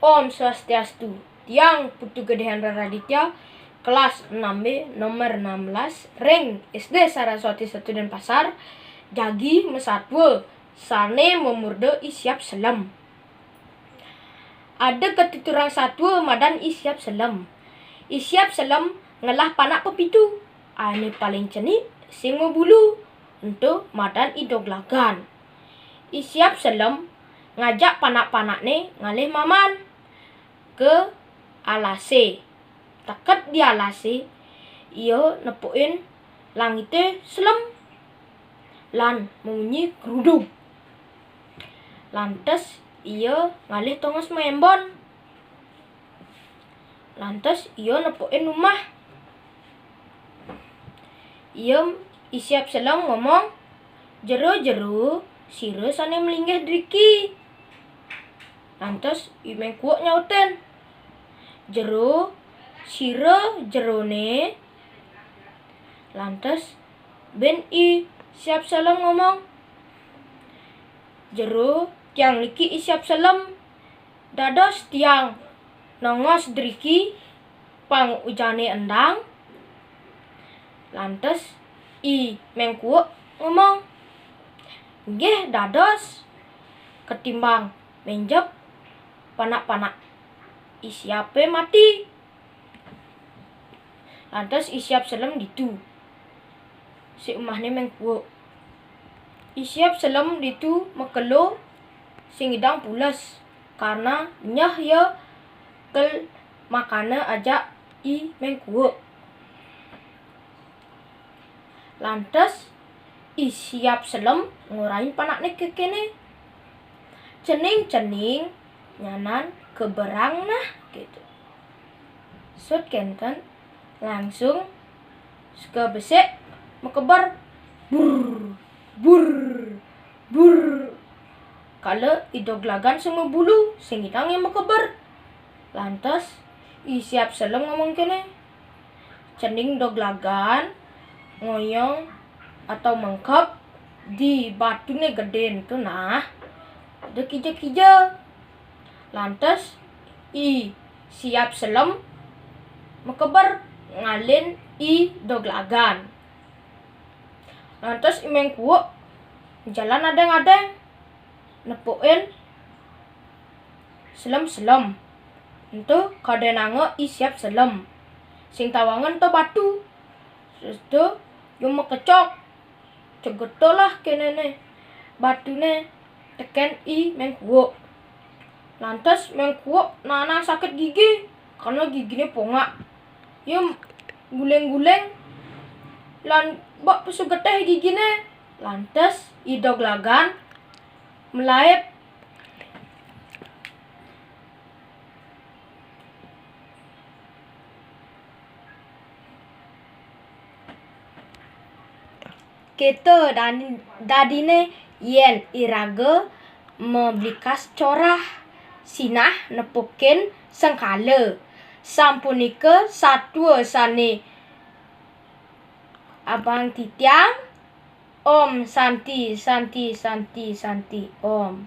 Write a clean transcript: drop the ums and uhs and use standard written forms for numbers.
Om Swastiastu. Tiang Putu Gedehan Raditya, kelas 6B nomor 16, Ring SD Saraswati 1 Denpasar, Jagi Mesatwe, Sane Memurde Isyap Selam. Ada ketiturang satwa madan Isyap Selam. Isyap Selam ngelah panak pepitu. Ane paling cenik sing bulu untuk madan idoglagan. Isyap Selam ngajak panak-panakne ngalih maman ke alase. Taket di alase iyo nepuin langite selem lan munyi geruduk. Lantas iyo ngalih tongos membon. Lantas iyo nepuin rumah. Iyo Isyap Selam ngomong, jero-jero sire sane melinggih driki. Lantas imeng kuok nyauten, jero sire jerone. Lantas ben Isyap Selam ngomong, jero tiang liki Isyap Selam dados tiang nongos driki pang ujane endang. Lantas mengkuok ngomong, nggih dados ketimbang menjep panak-panak Isyape mati. Lantas Isyap Selam ditu si umahne mengkuok. Isyap Selam ditu mekelo sing idang pules karena nyah ya kel makana ajak mengkuok. Lantas Isyap Selam ngurain panakne kekene, cening-cening nyanan keberang nah gitu. Sut kenten langsung suka besek mekebar bur bur bur. Kalau idoglagan semua bulu sing idang yang mekebar. Lantas Isyap Selam ngomong kene, cening doglagan ngoyong atau mengkap di batune gede itu nah ada kija-kija. Lantas Isyap Selam mekebar ngalin doglagan. Lantas imeng kuok jalan adeng-adeng nepuin Selam itu kadenange Isyap Selam sing tawangan to batu. Terus tuh yo mekecok cegetolah kenene batune teken mengkuok. Lantas mengkuok nana sakit gigi karena gigine pongak. Yo guleng-guleng lan bak pesu geteh gigine. Lantas idoglagan melaip. Keto dadine yen iraga memblikas corah sinah nepukin sengkala. Sampunike satwa sane abang titiang. Om Santi Santi Santi Santi Om.